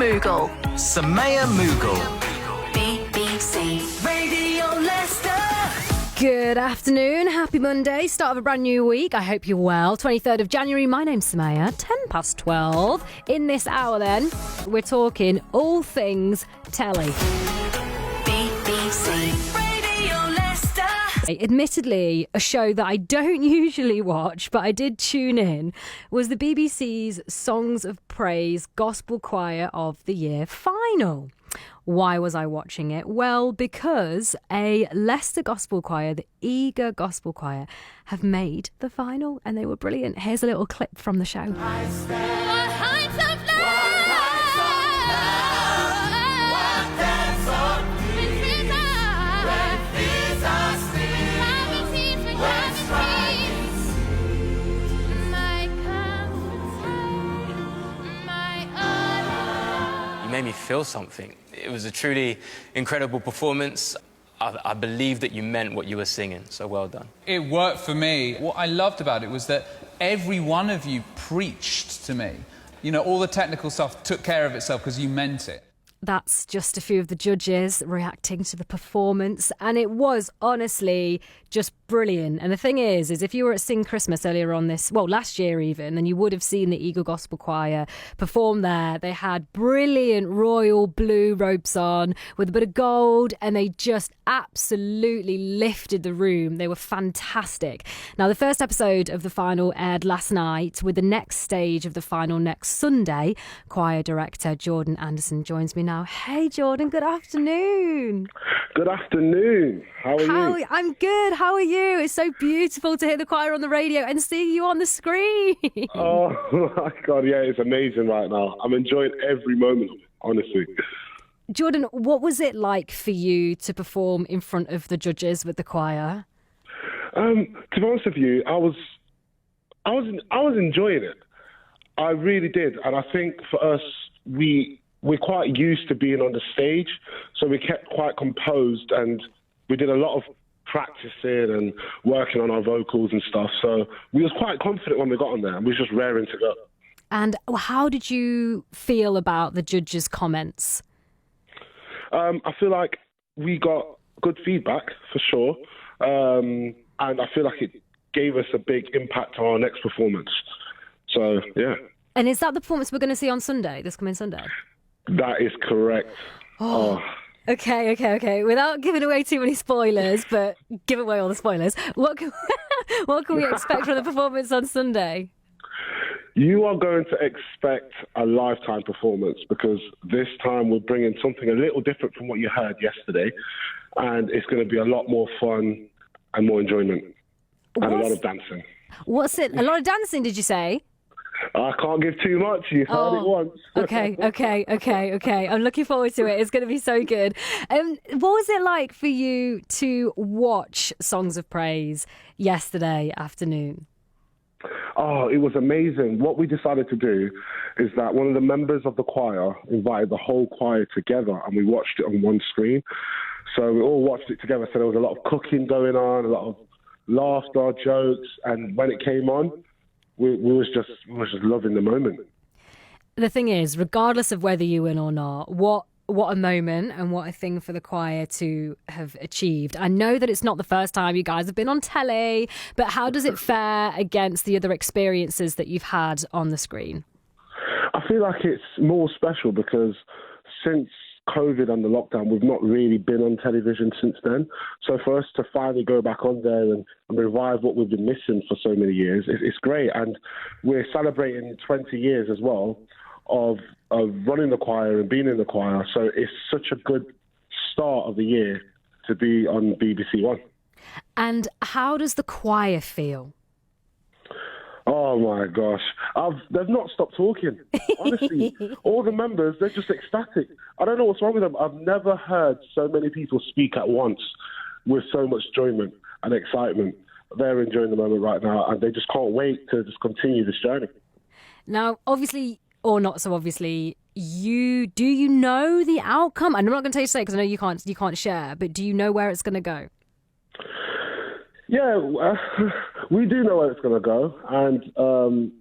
Mughal. Summaya Mughal. BBC Radio Leicester. Good afternoon, happy Monday, start of a brand new week. I hope you're well. 23rd of January, my name's Summaya, 12:10. In this hour then, we're talking all things telly. BBC Radio Leicester. Admittedly, a show that I don't usually watch, but I did tune in, was the BBC's Songs of Praise Gospel Choir of the Year final. Why was I watching it? Well, because a Leicester Gospel Choir, the Eager Gospel Choir, have made the final and they were brilliant. Here's a little clip from the show. Made me feel something. It was a truly incredible performance. I believe that you meant what you were singing, so well done. It worked for me. What I loved about it was that every one of you preached to me. You know, all the technical stuff took care of itself because you meant it. That's just a few of the judges reacting to the performance, and it was honestly just brilliant. And the thing is if you were at Sing Christmas earlier on last year even, then you would have seen the Eagle Gospel Choir perform there. They had brilliant royal blue robes on with a bit of gold, and they just absolutely lifted the room. They were fantastic. Now, the first episode of the final aired last night, with the next stage of the final next Sunday. Choir director Jordan Anderson joins me now. Hey Jordan, good afternoon. Good afternoon. How are you? I'm good. How are you? It's so beautiful to hear the choir on the radio and see you on the screen. Oh my God, yeah, it's amazing right now. I'm enjoying every moment of it, honestly. Jordan, what was it like for you to perform in front of the judges with the choir? To be honest with you, I was enjoying it. I really did, and I think for us, we're quite used to being on the stage, so we kept quite composed, and we did a lot of practicing and working on our vocals and stuff. So we was quite confident when we got on there, and we was just raring to go. And how did you feel about the judges' comments? I feel like we got good feedback for sure, and I feel like it gave us a big impact on our next performance. So yeah. And is that the performance we're going to see on Sunday, this coming Sunday? That is correct. Oh. Okay. Without giving away too many spoilers, but give away all the spoilers, what can we expect from the performance on Sunday? You are going to expect a lifetime performance, because this time we're bringing something a little different from what you heard yesterday, and it's going to be a lot more fun and more enjoyment and a lot of dancing. What's it? A lot of dancing, did you say? I can't give too much. You've heard it once. Okay. I'm looking forward to it. It's going to be so good. What was it like for you to watch Songs of Praise yesterday afternoon? Oh, it was amazing. What we decided to do is that one of the members of the choir invited the whole choir together, and we watched it on one screen. So we all watched it together. So there was a lot of cooking going on, a lot of laughter, jokes, and when it came on, we was just loving the moment. The thing is, regardless of whether you win or not, what a moment and what a thing for the choir to have achieved. I know that it's not the first time you guys have been on telly, but how does it fare against the other experiences that you've had on the screen? I feel like it's more special because since COVID and the lockdown, we've not really been on television since then. So for us to finally go back on there and revive what we've been missing for so many years, it's great. And we're celebrating 20 years as well of running the choir and being in the choir. So it's such a good start of the year to be on BBC One. And how does the choir feel? Oh my gosh. They've not stopped talking. Honestly, all the members, they're just ecstatic. I don't know what's wrong with them. I've never heard so many people speak at once with so much enjoyment and excitement. They're enjoying the moment right now, and they just can't wait to just continue this journey. Now, obviously, or not so obviously, do you know the outcome? And I'm not going to tell you to say because I know you can't share, but do you know where it's going to go? Yeah, we do know where it's going to go, and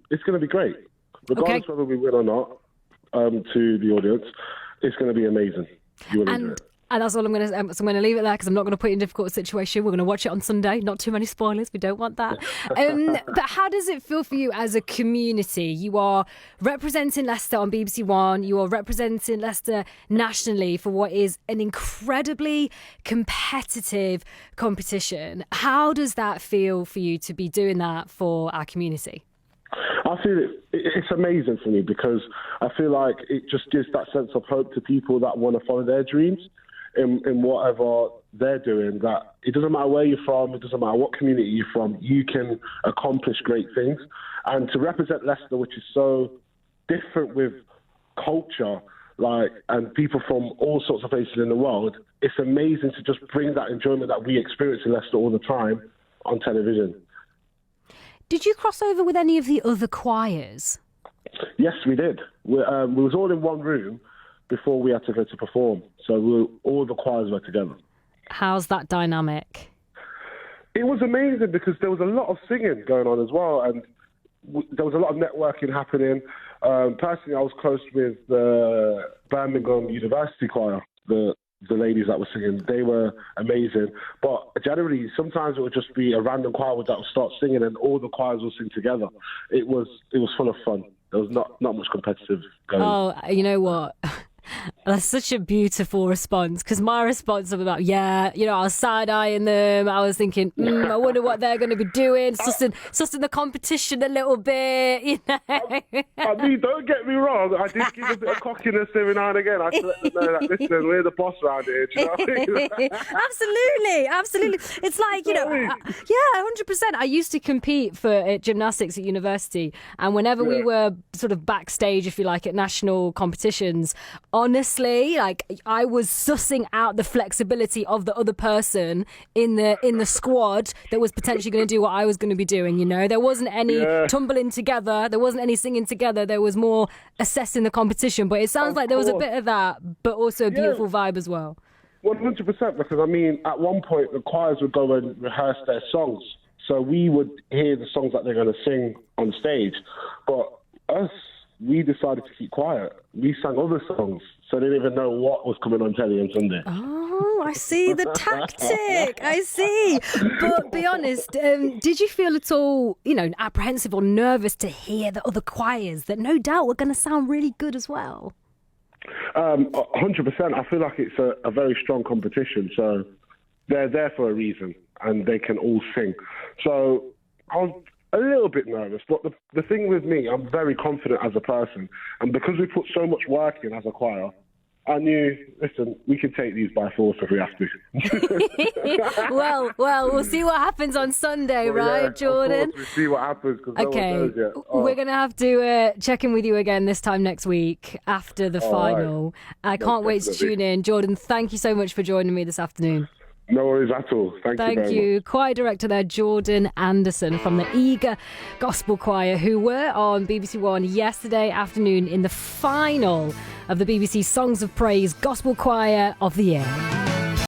it's going to be great. Regardless whether we win or not, to the audience. It's going to be amazing. You will enjoy it. And that's all I'm going to say. So I'm going to leave it there because I'm not going to put you in a difficult situation. We're going to watch it on Sunday. Not too many spoilers. We don't want that. But how does it feel for you as a community? You are representing Leicester on BBC One. You are representing Leicester nationally for what is an incredibly competitive competition. How does that feel for you to be doing that for our community? I feel it's amazing for me because I feel like it just gives that sense of hope to people that want to follow their dreams in whatever they're doing, that it doesn't matter where you're from, it doesn't matter what community you're from, you can accomplish great things. And to represent Leicester, which is so different with culture, and people from all sorts of places in the world, it's amazing to just bring that enjoyment that we experience in Leicester all the time on television. Did you cross over with any of the other choirs? Yes, we did. We was all in one room before we had to go to perform. So all the choirs were together. How's that dynamic? It was amazing because there was a lot of singing going on as well, and there was a lot of networking happening. Personally, I was close with the Birmingham University Choir, the ladies that were singing. They were amazing. But generally, sometimes it would just be a random choir that would start singing and all the choirs would sing together. It was full of fun. There was not much competitive going on. Oh, you know what? That's such a beautiful response, because my response was about, I was side-eyeing them. I was thinking, I wonder what they're going to be doing, sussing the competition a little bit, you know. I mean, don't get me wrong. I did give a bit of cockiness every now and again. I had to let them know that, listen, we're the boss around here. Do you know what I mean? Absolutely. It's like, 100%. I used to compete for gymnastics at university, and whenever we were sort of backstage, if you like, at national competitions, honestly, I was sussing out the flexibility of the other person in the squad that was potentially going to do what I was going to be doing. You know, there wasn't any tumbling together, there wasn't any singing together. There was more assessing the competition. But it sounds like there was a bit of that, but also a beautiful vibe as well. 100%, because I mean, at one point the choirs would go and rehearse their songs, so we would hear the songs that they're going to sing on stage. But we decided to keep quiet. We sang other songs, so they didn't even know what was coming on telly on Sunday. Oh, I see the tactic. I see. But be honest, did you feel at all, apprehensive or nervous to hear the other choirs that no doubt were going to sound really good as well? 100%. I feel like it's a very strong competition, so they're there for a reason, and they can all sing. So I was a little bit nervous, but the thing with me, I'm very confident as a person, and because we put so much work in as a choir, I knew, listen, we could take these by force if we have to. Well, we'll see what happens on Sunday, right, Jordan? Of course, we'll see what happens, because no one knows yet. We're going to have to check in with you again this time next week after the final. Right. I can't wait to tune in. Jordan, thank you so much for joining me this afternoon. No worries at all. Thank you very much. Choir director there, Jordan Anderson from the Eager Gospel Choir, who were on BBC One yesterday afternoon in the final of the BBC Songs of Praise Gospel Choir of the Year.